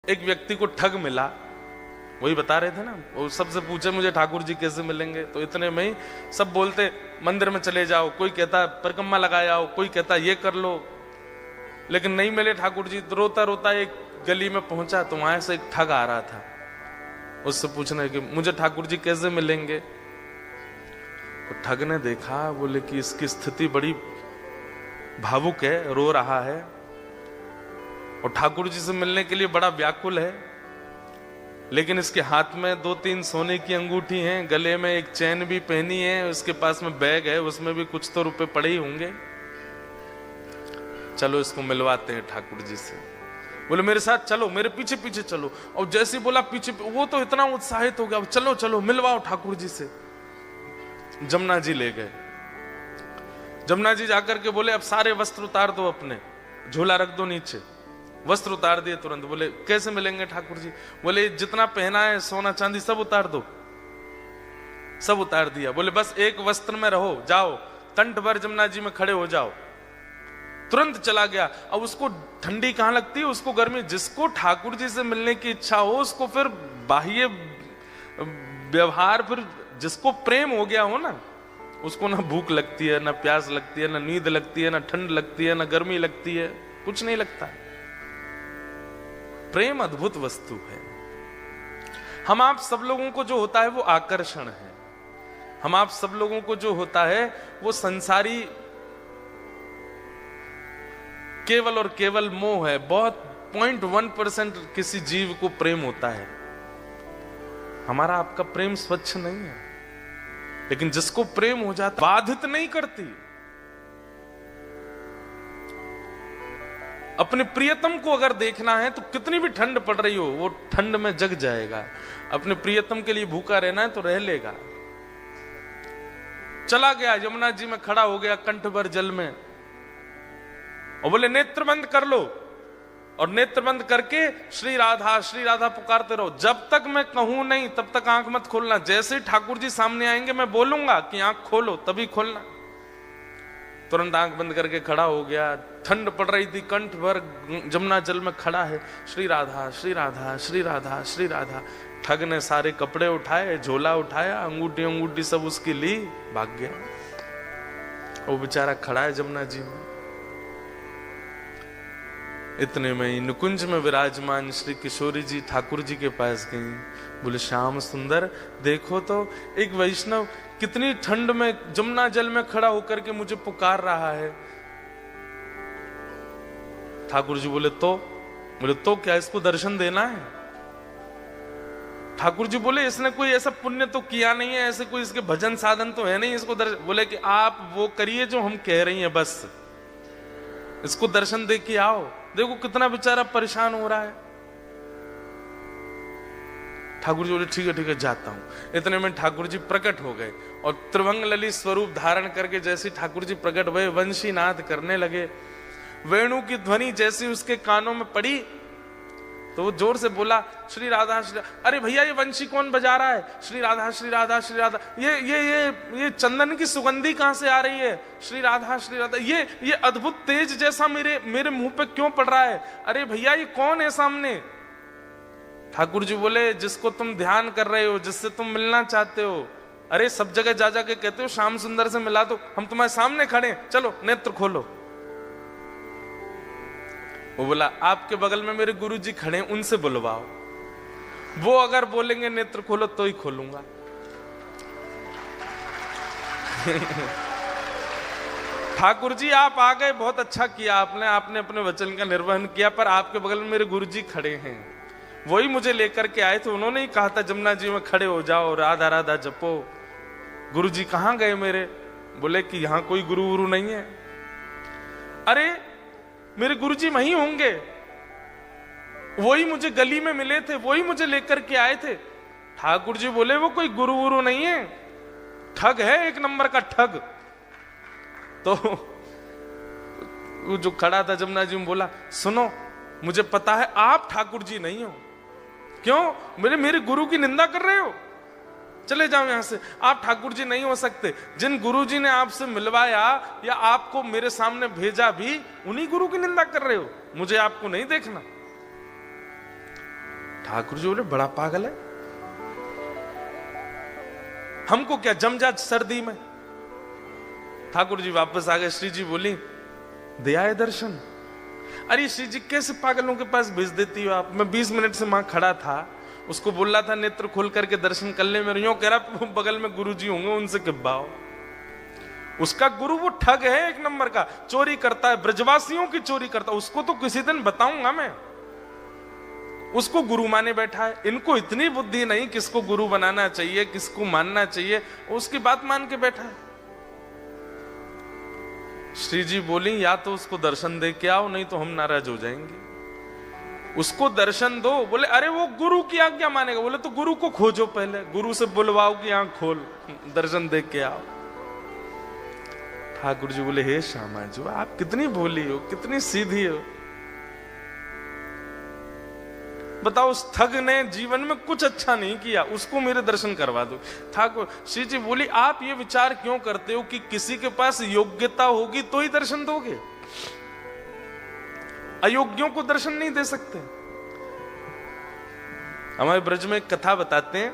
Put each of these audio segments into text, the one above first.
एक व्यक्ति को ठग मिला, वही बता रहे थे ना, वो सबसे पूछे मुझे ठाकुर जी कैसे मिलेंगे, तो इतने में ही सब बोलते मंदिर में चले जाओ, कोई कहता परिक्रमा लगा आओ, कोई कहता ये कर लो, लेकिन नहीं मिले ठाकुर जी। तो रोता रोता एक गली में पहुंचा, तो वहां से एक ठग आ रहा था, उससे पूछने कि मुझे ठाकुर जी कैसे मिलेंगे। तो ठग ने देखा, बोले कि इसकी स्थिति बड़ी भावुक है, रो रहा है और ठाकुर जी से मिलने के लिए बड़ा व्याकुल है, लेकिन इसके हाथ में 2-3 सोने की अंगूठी हैं, गले में एक चैन भी पहनी है, उसके पास में बैग है, उसमें भी कुछ तो रुपए पड़े ही होंगे, चलो इसको मिलवाते हैं ठाकुर जी से। बोले मेरे साथ चलो, मेरे पीछे पीछे चलो। और जैसे ही बोला पीछे, वो तो इतना उत्साहित हो गया, चलो चलो मिलवाओ ठाकुर जी से। जमुना जी ले गए। जमुना जी जाकर के बोले अब सारे वस्त्र उतार दो, अपने झोला रख दो नीचे। वस्त्र उतार दिए तुरंत। बोले कैसे मिलेंगे ठाकुर जी? बोले जितना पहना है सोना चांदी सब उतार दो। सब उतार दिया। बोले बस एक वस्त्र में रहो, जाओ कंठ भर जमुना जी में खड़े हो जाओ। तुरंत चला गया। अब उसको ठंडी कहां लगती है, उसको गर्मी। जिसको ठाकुर जी से मिलने की इच्छा हो, उसको फिर बाह्य व्यवहार, फिर जिसको प्रेम हो गया हो ना, उसको ना भूख लगती है, ना प्यास लगती है, ना नींद लगती है, ना ठंड लगती है, ना गर्मी लगती है, कुछ नहीं लगता। प्रेम अद्भुत वस्तु है। हम आप सब लोगों को जो होता है वो आकर्षण है। हम आप सब लोगों को जो होता है वो संसारी केवल और केवल मोह है। बहुत 0.1% किसी जीव को प्रेम होता है। हमारा आपका प्रेम स्वच्छ नहीं है, लेकिन जिसको प्रेम हो जाता बाधित नहीं करती। अपने प्रियतम को अगर देखना है तो कितनी भी ठंड पड़ रही हो, वो ठंड में जग जाएगा। अपने प्रियतम के लिए भूखा रहना है तो रह लेगा। चला गया, यमुना जी में खड़ा हो गया कंठ भर जल में, और बोले नेत्र बंद कर लो। और नेत्र बंद करके श्री राधा पुकारते रहो। जब तक मैं कहूं नहीं तब तक आंख मत खोलना। जैसे ही ठाकुर जी सामने आएंगे मैं बोलूंगा कि आंख खोलो, तभी खोलना। तुरंत आंख बंद करके खड़ा हो गया। ठंड पड़ रही थी, कंठ भर जमुना जल में खड़ा है। श्री राधा श्री राधा श्री राधा श्री राधा। ठग ने सारे कपड़े उठाए, झोला उठाया, अंगूठी सब उसकी ली, भाग गया। वो बेचारा खड़ा है जमुना जी में। इतने में ही नुकुंज में विराजमान श्री किशोरी जी ठाकुर जी के पास गई। बोले श्याम सुंदर, देखो तो एक वैष्णव कितनी ठंड में जमुना जल में खड़ा होकर के मुझे पुकार रहा है। ठाकुर जी बोले तो क्या इसको दर्शन देना है? ठाकुर जी बोले इसने कोई ऐसा पुण्य तो किया नहीं है, ऐसे कोई इसके भजन साधन तो है नहीं इसको दर्शन। बोले कि आप वो करिए जो हम कह रही हैं, बस इसको दर्शन दे के आओ। देखो कितना बेचारा परेशान हो रहा है। ठाकुर जी बोले ठीक है जाता हूं। इतने में ठाकुर जी प्रकट हो गए और त्रिभंग ललित स्वरूप धारण करके जैसे ठाकुर जी प्रकट हुए, वंशी नाद करने लगे। वेणु की ध्वनि जैसी उसके कानों में पड़ी तो वो जोर से बोला श्री राधा श्री। अरे भैया ये वंशी कौन बजा रहा है? श्री राधा श्री राधा श्री राधा। ये चंदन की सुगंधी कहां से आ रही है? श्री राधा श्री राधा। ये अद्भुत तेज जैसा मेरे मुंह पे क्यों पड़ रहा है? अरे भैया ये कौन है सामने? ठाकुर जी बोले जिसको तुम ध्यान कर रहे हो, जिससे तुम मिलना चाहते हो। अरे सब जगह जा के कहते हो श्याम सुंदर से मिला दो, हम तुम्हारे सामने खड़े, चलो नेत्र खोलो। वो बोला आपके बगल में मेरे गुरु जी खड़े, उनसे बुलवाओ, वो अगर बोलेंगे नेत्र खोलो तो ही खोलूंगा। ठाकुर जी आप आ गए, बहुत अच्छा किया आपने अपने वचन का निर्वहन किया, पर आपके बगल में मेरे गुरु जी खड़े हैं, वही मुझे लेकर के आए थे। उन्होंने ही कहा था जमुना जी में खड़े हो जाओ, राधा राधा जपो। गुरु जी कहां गए मेरे? बोले कि यहां कोई गुरु गुरु नहीं है। अरे मेरे गुरुजी वहीं होंगे, वही मुझे गली में मिले थे, वही मुझे लेकर के आए थे। ठाकुर जी बोले वो कोई गुरु गुरु नहीं है, ठग है, एक नंबर का ठग। तो वो जो खड़ा था जमुना जी में बोला सुनो, मुझे पता है आप ठाकुर जी नहीं हो। क्यों? मेरे गुरु की निंदा कर रहे हो? चले जाओ यहां से, आप ठाकुर जी नहीं हो सकते। जिन गुरु जी ने आपसे मिलवाया या आपको मेरे सामने भेजा भी, उन्हीं गुरु की निंदा कर रहे हो, मुझे आपको नहीं देखना। ठाकुर जी बोले बड़ा पागल है, हमको क्या जम जा सर्दी में। ठाकुर जी वापस आ गए। श्री जी बोली दे आए दर्शन। अरे श्री जी कैसे पागलों के पास भेज देती हो आप, मैं 20 मिनट से वहां खड़ा था, उसको बोल रहा था नेत्र खोल करके दर्शन कर ले, मेरे यूं कह रहा बगल में गुरु जी होंगे उनसे किब्बाओ। उसका गुरु वो ठग है, एक नंबर का चोरी करता है, ब्रजवासियों की चोरी करता है। उसको तो किसी दिन बताऊंगा मैं, उसको गुरु माने बैठा है। इनको इतनी बुद्धि नहीं किसको गुरु बनाना चाहिए, किसको मानना चाहिए, उसकी बात मान के बैठा है। श्री जी बोली या तो उसको दर्शन दे के आओ, नहीं तो हम नाराज हो जाएंगे। उसको दर्शन दो। बोले अरे वो गुरु की आज्ञा मानेगा। बोले तो गुरु को खोजो, पहले गुरु से बुलवाओ कि आंख खोल, दर्शन दे के आओ। ठाकुर जी बोले हे श्यामा जी आप कितनी भोली हो, कितनी सीधी हो, बताओ उस ठग ने जीवन में कुछ अच्छा नहीं किया, उसको मेरे दर्शन करवा दो। ठाकुर श्री जी बोली आप ये विचार क्यों करते हो कि किसी के पास योग्यता होगी तो ही दर्शन दोगे, अयोग्यों को दर्शन नहीं दे सकते। हमारे ब्रज में एक कथा बताते हैं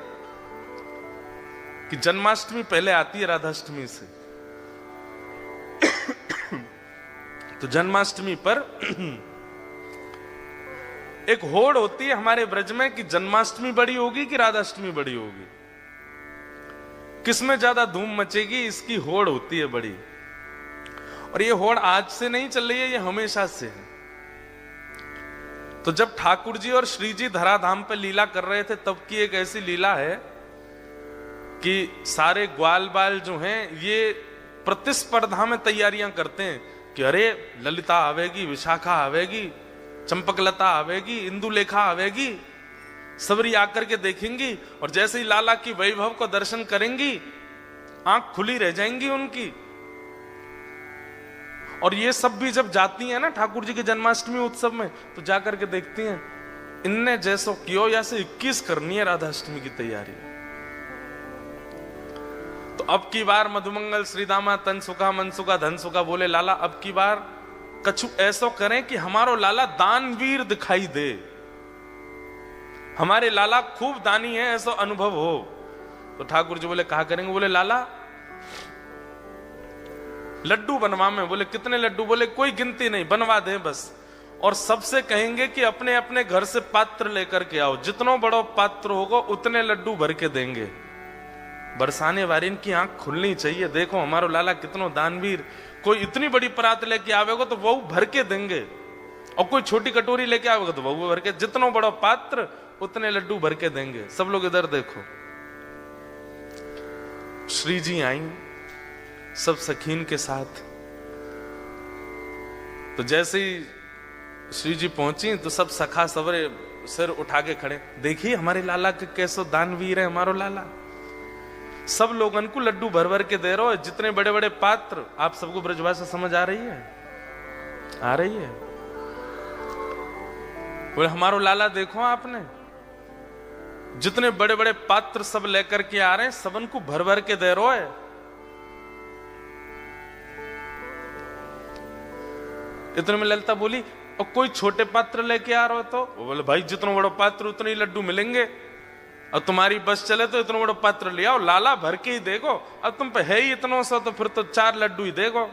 कि जन्माष्टमी पहले आती है राधाष्टमी से। तो जन्माष्टमी पर एक होड़ होती है हमारे ब्रज में कि जन्माष्टमी बड़ी होगी कि राधाष्टमी बड़ी होगी, किसमें ज्यादा धूम मचेगी, इसकी होड़ होती है बड़ी। और ये होड़ आज से नहीं चल रही है, ये हमेशा से है। तो जब ठाकुर जी और श्री जी धराधाम पे लीला कर रहे थे तब की एक ऐसी लीला है कि सारे ग्वाल बाल जो हैं ये प्रतिस्पर्धा में तैयारियां करते हैं कि अरे ललिता आवेगी, विशाखा आवेगी, चंपकलता आवेगी, इंदुलेखा आवेगी, सबरी आकर के देखेंगी और जैसे ही लाला की वैभव को दर्शन करेंगी आंख खुली रह जाएंगी उनकी। और ये सब भी जब जाती हैं ना ठाकुर जी के जन्माष्टमी उत्सव में तो जाकर के देखती हैं इनने जैसो क्यों या से 21 करनी है राधाष्टमी की तैयारी। तो अब की बार मधुमंगल श्रीदामा तन सुखा मन सुखा धन सुखा बोले लाला अब की बार कछु ऐसो करें कि हमारो लाला दानवीर दिखाई दे, हमारे लाला खूब दानी है ऐसा अनुभव हो। तो ठाकुर जी बोले कहा करेंगे। बोले लाला लड्डू बनवा में। बोले कितने लड्डू? बोले कोई गिनती नहीं, बनवा दें बस। और सबसे कहेंगे कि अपने अपने घर से पात्र लेकर के आओ, जितना बड़ा पात्र होगा उतने लड्डू भर के देंगे। बरसाने वारिन की आंख खुलनी चाहिए, देखो हमारो लाला कितनो दानवीर, कोई इतनी बड़ी परात लेके आवेगा तो वो भर के देंगे, और कोई छोटी कटोरी लेके आवेगा तो वो भर के, जितना बड़ा पात्र उतने लड्डू भर के देंगे। सब लोग इधर देखो। श्री जी आई सब सखीन के साथ। तो जैसे ही श्री जी पहुंची तो सब सखा सवरे सिर उठा के खड़े, देखिए हमारे लाला के कैसो दानवीर है हमारो लाला। सब लोगन को लड्डू भर भर के दे रहे हो, जितने बड़े बड़े पात्र। आप सबको ब्रजभाषा समझ आ रही है? आ रही है? बोले हमारो लाला देखो आपने, जितने बड़े बड़े पात्र सब लेकर के आ रहे हैं, सबन को भर भर के दे रहे है। इतने में ललिता बोली और कोई छोटे पात्र लेके आ रहे हो तो? वो बोले भाई जितना बड़ा पात्र उतने ही लड्डू मिलेंगे, और तुम्हारी बस चले तो इतना बड़ा पात्र ले आओ, लाला भर के ही देखो। अब तुम पे है ही इतना सा तो फिर तो 4 लड्डू ही देखो।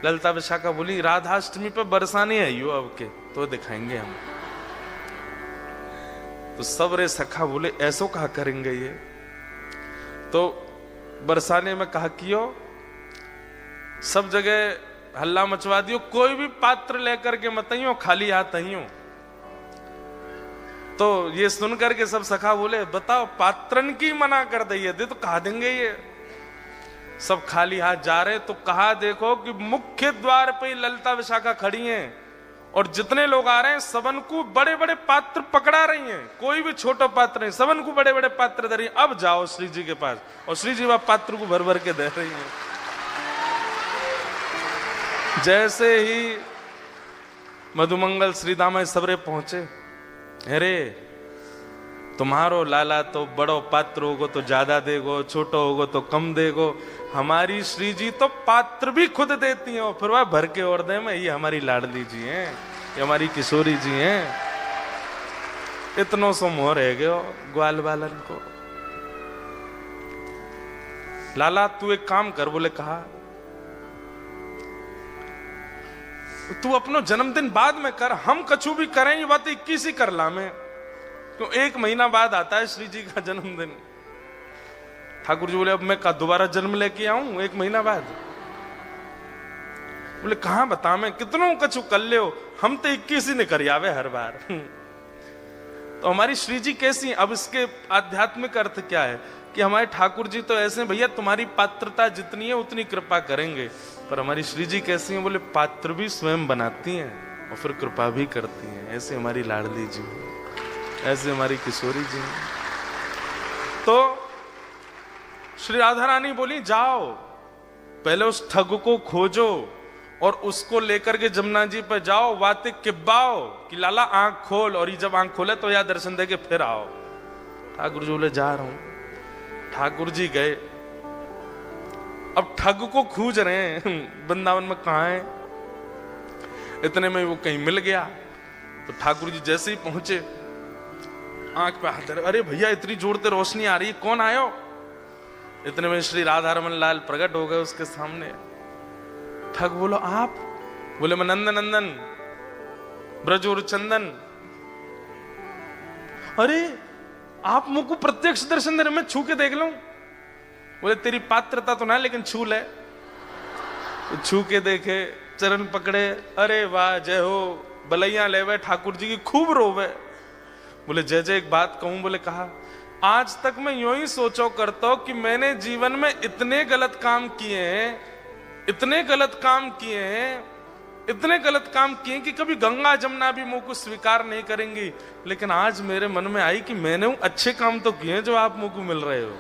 ललिता विशाखा बोली राधाष्टमी पे बरसाने आई हो अब के तो दिखाएंगे हम। तो सब रे सखा बोले ऐसो कहा करेंगे ये? तो बरसाने में कहा कियो, सब जगह हल्ला मचवा दियो, कोई भी पात्र लेकर के मत आइयो, खाली हाथ आइयो। तो ये सुनकर के सब सखा बोले बताओ पात्रन की मना कर दे तो कहा देंगे ये? सब खाली हाथ जा रहे। तो कहा देखो कि मुख्य द्वार पे ललिता विशाखा खड़ी हैं और जितने लोग आ रहे हैं सबन को बड़े बड़े पात्र पकड़ा रही हैं, कोई भी छोटा पात्र नहीं, सबन को बड़े बड़े पात्र दे रही हैं। अब जाओ श्री जी के पास, और श्री जी वह पात्र को भर भर के दे रही हैं। जैसे ही मधुमंगल श्रीदामा सबरे पहुंचे, अरे तुम्हारो लाला तो बड़ो पात्र होगो तो ज्यादा देगो, छोटो होगो तो कम देगो, हमारी श्री जी तो पात्र भी खुद देती हैं और फिर वह भर के और दे में। ये हमारी लाडली जी हैं, ये हमारी किशोरी जी हैं। इतनो सो मोह रह गयो ग्वाल बालन को। लाला तू एक काम कर, बोले कहा, तू अपनो जन्मदिन बाद में कर, हम कछु भी करें, ये बात 21 ही कर ला में, क्यों 1 महीना बाद आता है श्री जी का जन्मदिन। ठाकुर जी बोले अब मैं का दोबारा जन्म लेके आऊं 1 महीना बाद? बोले कहां बता मैं कितनों कछु कर ले हो, हम तो 21 ही ने कर आवे हर बार। तो हमारी श्री जी कैसी? अब इसके आध्यात्मिक अर्थ क्या है कि हमारे ठाकुर जी तो ऐसे भैया तुम्हारी पात्रता जितनी है उतनी कृपा करेंगे, पर हमारी श्री जी कैसी हैं? बोले पात्र भी स्वयं बनाती हैं और फिर कृपा भी करती हैं। ऐसे हमारी लाडली जी, ऐसे हमारी किशोरी जी। तो श्री राधा रानी बोली जाओ पहले उस ठग को खोजो और उसको लेकर के जमुना जी पर जाओ, बातें किब्बाओ कि लाला आंख खोल, और ये जब आंख खोले तो या दर्शन दे के फिर आओ। ठाकुर जी बोले जा रहा हूं। ठाकुर जी गए, अब ठग को खोज रहे हैं वृंदावन में कहां है। इतने में वो कहीं मिल गया, तो ठाकुर जी जैसे ही पहुंचे आंख पे हाथ धरे, अरे भैया इतनी जोर से रोशनी आ रही है, कौन आयो? इतने में श्री राधा रमन लाल प्रकट हो गए उसके सामने। ठग बोलो आप? बोले मैं नंदन नंदन ब्रजोर चंदन। अरे आप मुझको प्रत्यक्ष दर्शन दे रहे, मैं छू के देख लूं? बोले तेरी पात्रता तो ना, लेकिन छू ले। तो छू के देखे, चरण पकड़े, अरे वाह जय हो, बलैया लेवे ठाकुर जी की खूब रोवे। बोले जय जय एक बात कहूं? बोले कहा, आज तक मैं यूं ही सोचो करता हूं कि मैंने जीवन में इतने गलत काम किए हैं, इतने गलत काम किए हैं, इतने गलत काम किए कि कभी गंगा जमुना भी मुंह को स्वीकार नहीं करेंगी, लेकिन आज मेरे मन में आई कि मैंने अच्छे काम तो किए जो आप मुंह को मिल रहे हो।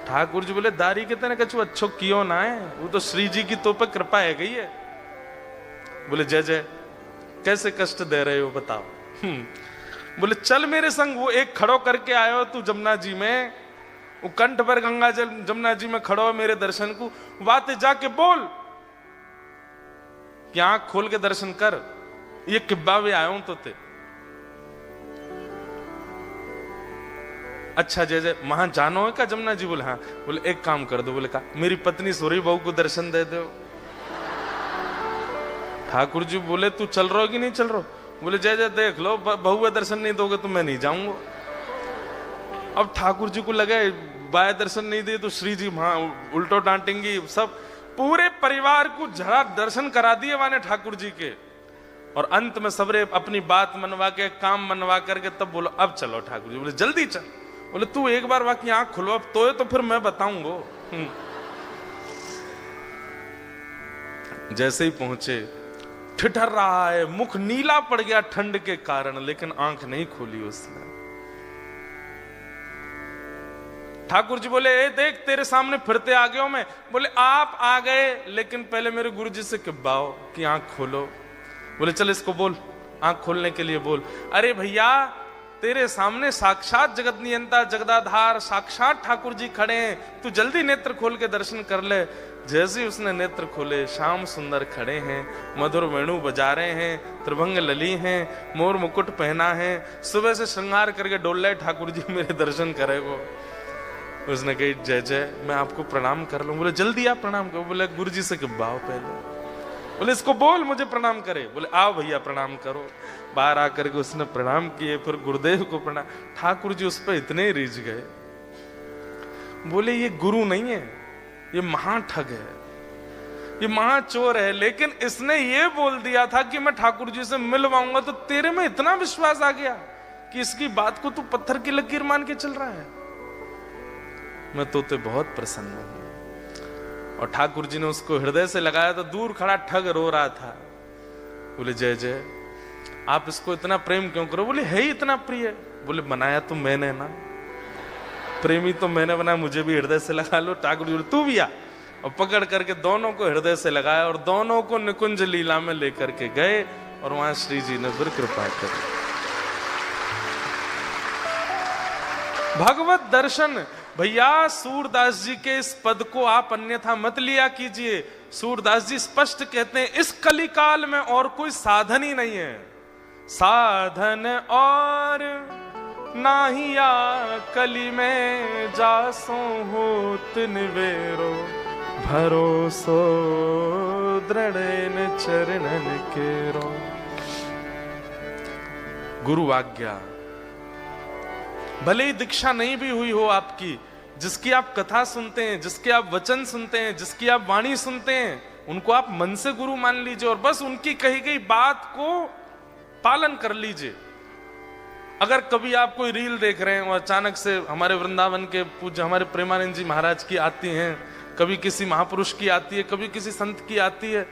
ठाकुर जी बोले दारी के तेने कछु अच्छो कियो ना है, वो तो श्री जी की तो पे कृपा है गई है। बोले जय जय कैसे कष्ट दे रहे हो बताओ? बोले चल मेरे संग, वो एक खड़ो करके आयो तू जमुना जी में, वो कंठ पर गंगा जल जमुना जी में खड़ो है मेरे दर्शन को, बातें जाके बोल कि आंख खोल के दर्शन कर, ये किब्बा भी आया हूं तो ते। अच्छा जय जय वहां जानो है क्या जमुना जी? बोले हाँ। बोले एक काम कर दो। बोले कहा, मेरी पत्नी सोरी बहू को दर्शन दे दो। ठाकुर जी बोले तू चल रहा हो कि नहीं चल रहा? बोले जय जय देख लो, बहू दर्शन नहीं दोगे तो मैं नहीं जाऊंगा। अब ठाकुर जी को लगे बाय दर्शन नहीं दिए तो श्री जी वहां उल्टो डांटेंगी, सब पूरे परिवार को झड़ा दर्शन करा दिए माने ठाकुर जी के, और अंत में सबरे अपनी बात मनवा के काम मनवा करके तब बोलो अब चलो। ठाकुर जी बोले जल्दी चल। बोले तू एक बार बाकी आंख खुलवा तो फिर मैं बताऊंगा। जैसे ही पहुंचे, ठिठर रहा है, मुख नीला पड़ गया ठंड के कारण, लेकिन आंख नहीं खोली उसने। ठाकुर जी बोले ए देख तेरे सामने फिरते आ गया मैं। बोले आप आ गए, लेकिन पहले मेरे गुरु जी से किब्बाओ कि आंख खोलो। बोले चल इसको बोल, आंख खोलने के लिए बोल। अरे भैया तेरे सामने साक्षात जगत नियंता जगदाधार साक्षात ठाकुर जी खड़े हैं, तू जल्दी नेत्र खोल के दर्शन कर ले। जैसे ही उसने नेत्र खोले, श्याम सुंदर खड़े हैं, मधुर वेणु बजा रहे हैं, त्रिभंग लली हैं, मोर मुकुट पहना है, सुबह से श्रृंगार करके डोल रहे ठाकुर जी मेरे दर्शन करे वो। उसने कही जय जय मैं आपको प्रणाम कर लूं। बोले जल्दी आप प्रणाम करो। बोले गुरु जी से किब्बाओ पहले। बोले इसको बोल मुझे प्रणाम करे। बोले आओ भैया प्रणाम करो। बाहर आकर के उसने प्रणाम किए, फिर गुरुदेव को प्रणाम। ठाकुर जी उस पर इतने रिझ गए, बोले ये गुरु नहीं है, ये महाठग है, ये महाचोर है, लेकिन इसने ये बोल दिया था कि मैं ठाकुर जी से मिलवाऊंगा, तो तेरे में इतना विश्वास आ गया कि इसकी बात को तू पत्थर की लकीर मान के चल रहा है। मैं तो बहुत प्रसन्न हूं। और ठाकुर जी ने उसको हृदय से लगाया तो दूर खड़ा ठग रो रहा था। बोले जय जय आप इसको इतना प्रेम क्यों करो? बोले है ही इतना प्रिय। बोले बनाया तो मैंने ना, प्रेमी तो मैंने बनाया, मुझे भी हृदय से लगा लो। ठाकुर जी बोले तू भी आ, और पकड़ करके दोनों को हृदय से लगाया और दोनों को निकुंज लीला में लेकर के गए, और वहां श्री जी ने फिर कृपा करी। भगवत दर्शन भैया, सूरदास जी के इस पद को आप अन्यथा मत लिया कीजिए। सूरदास जी स्पष्ट कहते हैं इस कलिकाल में और कोई साधन ही नहीं है, साधन और नाहिया कली में जासो होत निवेरो भरोसो दृढ़ चरणन केरो। गुरु आज्ञा, भले ही दीक्षा नहीं भी हुई हो आपकी, जिसकी आप कथा सुनते हैं, जिसके आप वचन सुनते हैं, जिसकी आप वाणी सुनते हैं, उनको आप मन से गुरु मान लीजिए और बस उनकी कही गई बात को पालन कर लीजिए। अगर कभी आप कोई रील देख रहे हैं और अचानक से हमारे वृंदावन के पूज्य हमारे प्रेमानंद जी महाराज की आती हैं, कभी किसी महापुरुष की आती है, कभी किसी संत की आती है,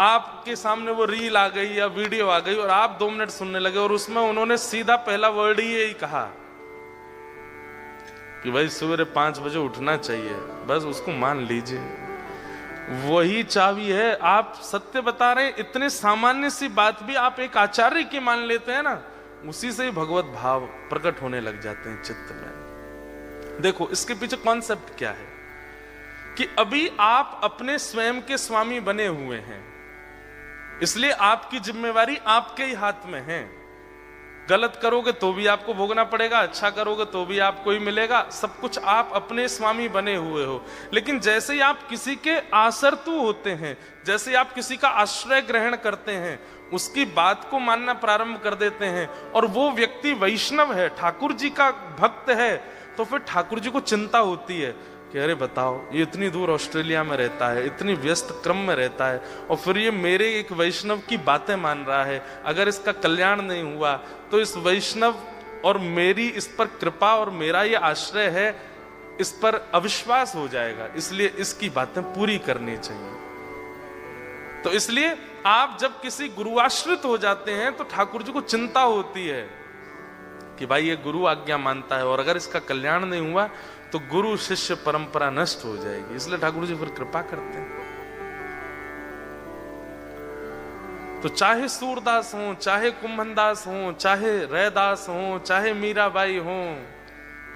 आपके सामने वो रील आ गई या वीडियो आ गई और आप 2 मिनट सुनने लगे और उसमें उन्होंने सीधा पहला वर्ड ही यही कहा कि भाई सवेरे 5 बजे उठना चाहिए, बस उसको मान लीजिए। वही चाबी है। आप सत्य बता रहे हैं, इतने सामान्य सी बात भी आप एक आचार्य की मान लेते हैं ना, उसी से ही भगवत भाव प्रकट होने लग जाते हैं चित्त में। देखो इसके पीछे कॉन्सेप्ट क्या है कि अभी आप अपने स्वयं के स्वामी बने हुए हैं, इसलिए आपकी जिम्मेवारी आपके ही हाथ में है। गलत करोगे तो भी आपको भोगना पड़ेगा, अच्छा करोगे तो भी आपको ही मिलेगा, सब कुछ आप अपने स्वामी बने हुए हो। लेकिन जैसे ही आप किसी के आसरतु होते हैं, जैसे आप किसी का आश्रय ग्रहण करते हैं, उसकी बात को मानना प्रारंभ कर देते हैं और वो व्यक्ति वैष्णव है, ठाकुर जी का भक्त है, तो फिर ठाकुर जी को चिंता होती है कि अरे बताओ, ये इतनी दूर ऑस्ट्रेलिया में रहता है, इतनी व्यस्त क्रम में रहता है और फिर ये मेरे एक वैष्णव की बातें मान रहा है, अगर इसका कल्याण नहीं हुआ तो इस वैष्णव और मेरी इस पर कृपा और मेरा ये आश्रय है, इस पर अविश्वास हो जाएगा, इसलिए इसकी बातें पूरी करनी चाहिए। तो इसलिए आप जब किसी गुरुआश्रित हो जाते हैं तो ठाकुर जी को चिंता होती है कि भाई ये गुरु आज्ञा मानता है और अगर इसका कल्याण नहीं हुआ तो गुरु शिष्य परंपरा नष्ट हो जाएगी, इसलिए ठाकुर जी फिर कृपा करते हैं। तो चाहे सूरदास हो, चाहे कुंभनदास हो, चाहे रैदास हो, चाहे मीराबाई हो,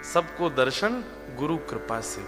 सबको दर्शन गुरु कृपा से।